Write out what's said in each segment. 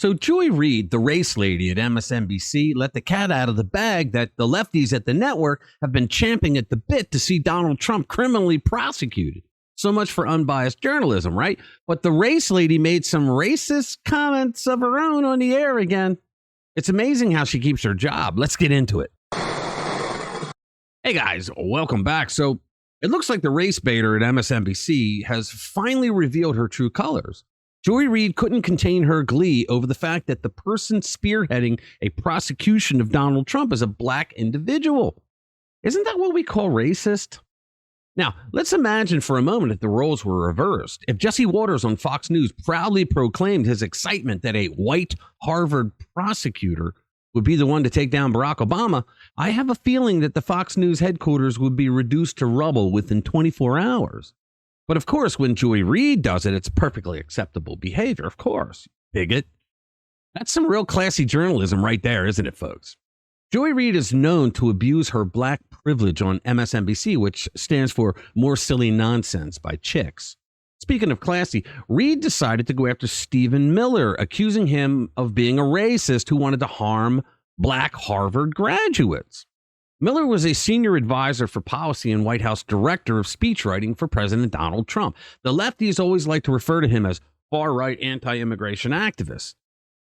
So Joy Reid, the race lady at MSNBC, let the cat out of the bag that the lefties at the network have been champing at the bit to see Donald Trump criminally prosecuted. So much for unbiased journalism, right? But the race lady made some racist comments of her own on the air again. It's amazing how she keeps her job. Let's get into it. Hey guys, welcome back. So it looks like the race baiter at MSNBC has finally revealed her true colors. Joy Reid couldn't contain her glee over the fact that the person spearheading a prosecution of Donald Trump is a black individual. Isn't that what we call racist? Now, let's imagine for a moment if the roles were reversed. If Jesse Waters on Fox News proudly proclaimed his excitement that a white Harvard prosecutor would be the one to take down Barack Obama, I have a feeling that the Fox News headquarters would be reduced to rubble within 24 hours. But of course, when Joy Reid does it, it's perfectly acceptable behavior, of course. Bigot. That's some real classy journalism right there, isn't it, folks? Joy Reid is known to abuse her black privilege on MSNBC, which stands for More Silly Nonsense by Chicks. Speaking of classy, Reid decided to go after Stephen Miller, accusing him of being a racist who wanted to harm black Harvard graduates. Miller was a senior advisor for policy and White House director of speechwriting for President Donald Trump. The lefties always like to refer to him as far-right anti-immigration activist.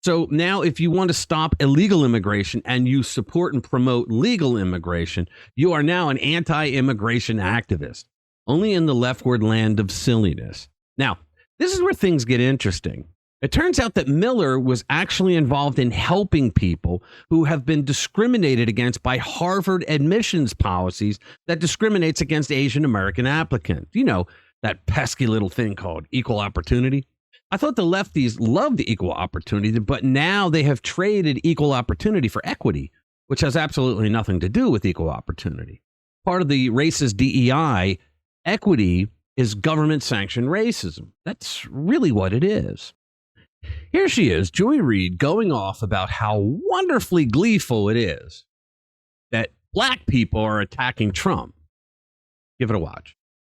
So now if you want to stop illegal immigration and you support and promote legal immigration, you are now an anti-immigration activist, only in the leftward land of silliness. Now, this is where things get interesting. It turns out that Miller was actually involved in helping people who have been discriminated against by Harvard admissions policies that discriminates against Asian American applicants. You know, that pesky little thing called equal opportunity. I thought the lefties loved the equal opportunity, but now they have traded equal opportunity for equity, which has absolutely nothing to do with equal opportunity. Part of the racist DEI, equity is government-sanctioned racism. That's really what it is. Here she is, Joy Reid, going off about how wonderfully gleeful it is that black people are attacking Trump. Give it a watch.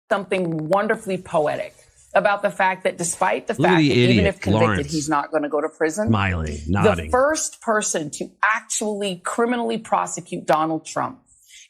Something wonderfully poetic about the fact that despite the fact that even if convicted, Lawrence, he's not going to go to prison. Smiling, nodding. The first person to actually criminally prosecute Donald Trump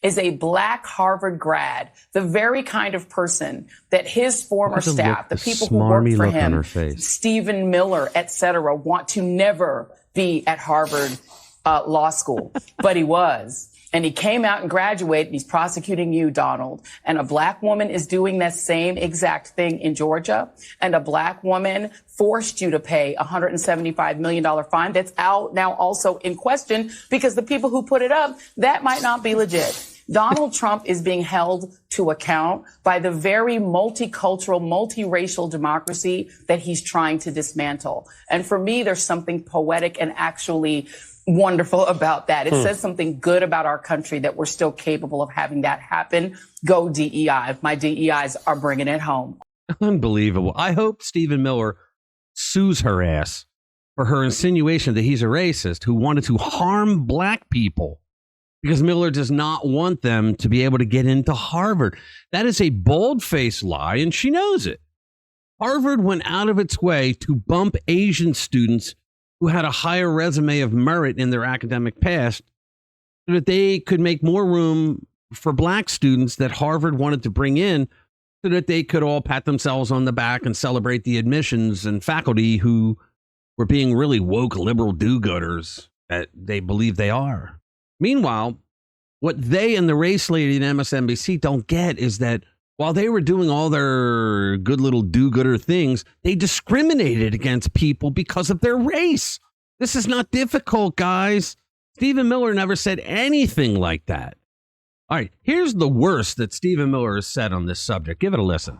is a black Harvard grad, the very kind of person that his former staff, the people who work for him, Stephen Miller, et cetera, want to never be at Harvard Law School. But he was. And he came out and graduated, and he's prosecuting you, Donald. And a black woman is doing that same exact thing in Georgia. And a black woman forced you to pay a $175 million fine that's out now also in question because the people who put it up, that might not be legit. Donald Trump is being held to account by the very multicultural, multiracial democracy that he's trying to dismantle. And for me, there's something poetic and actually wonderful about that. It says something good about our country that we're still capable of having that happen. Go DEI. My DEIs are bringing it home. Unbelievable. I hope Stephen Miller sues her ass for her insinuation that he's a racist who wanted to harm black people because Miller does not want them to be able to get into Harvard. That is a bold-faced lie, and she knows it. Harvard went out of its way to bump Asian students who had a higher resume of merit in their academic past so that they could make more room for black students that Harvard wanted to bring in so that they could all pat themselves on the back and celebrate the admissions and faculty who were being really woke liberal do-gooders that they believe they are. Meanwhile, what they and the race lady in MSNBC don't get is that while they were doing all their good little do-gooder things, they discriminated against people because of their race. This is not difficult, guys. Stephen Miller never said anything like that. All right, here's the worst that Stephen Miller has said on this subject. Give it a listen.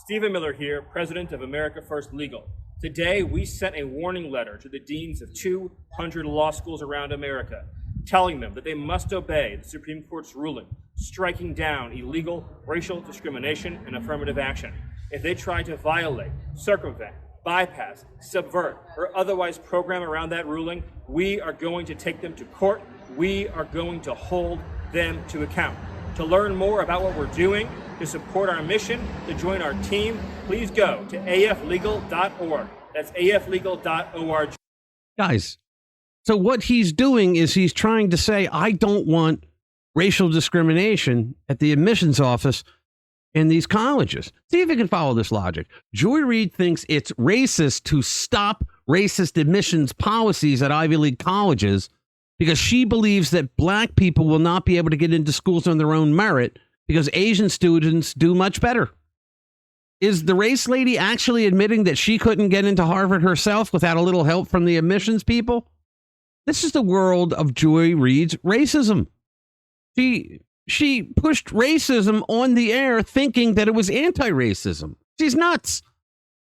Stephen Miller here, president of America First Legal. Today, we sent a warning letter to the deans of 200 law schools around America, telling them that they must obey the Supreme Court's ruling, striking down illegal racial discrimination and affirmative action. If they try to violate, circumvent, bypass, subvert, or otherwise program around that ruling, we are going to take them to court. We are going to hold them to account. To learn more about what we're doing, to support our mission, to join our team, please go to aflegal.org. That's aflegal.org. Guys, so what he's doing is he's trying to say, I don't want racial discrimination at the admissions office in these colleges. See if you can follow this logic. Joy Reid thinks it's racist to stop racist admissions policies at Ivy League colleges because she believes that black people will not be able to get into schools on their own merit because Asian students do much better. Is the race lady actually admitting that she couldn't get into Harvard herself without a little help from the admissions people? This is the world of Joy Reid's racism. She pushed racism on the air thinking that it was anti-racism. She's nuts.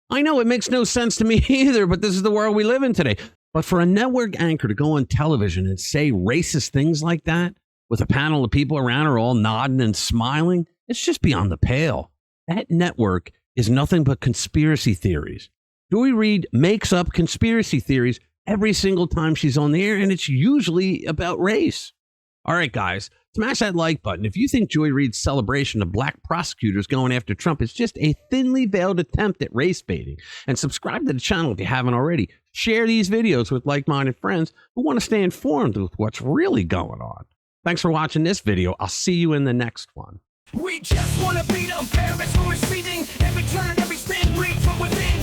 I know it makes no sense to me either, but this is the world we live in today. But for a network anchor to go on television and say racist things like that with a panel of people around her all nodding and smiling, it's just beyond the pale. That network is nothing but conspiracy theories. Joy Reid makes up conspiracy theories every single time she's on the air, and it's usually about race. All right, guys, smash that like button if you think Joy Reid's celebration of black prosecutors going after Trump is just a thinly veiled attempt at race baiting. And subscribe to the channel if you haven't already. Share these videos with like-minded friends who want to stay informed with what's really going on. Thanks for watching this video. I'll see you in the next one. We just want to beat them, parents for receiving every turn, every spin, read from within.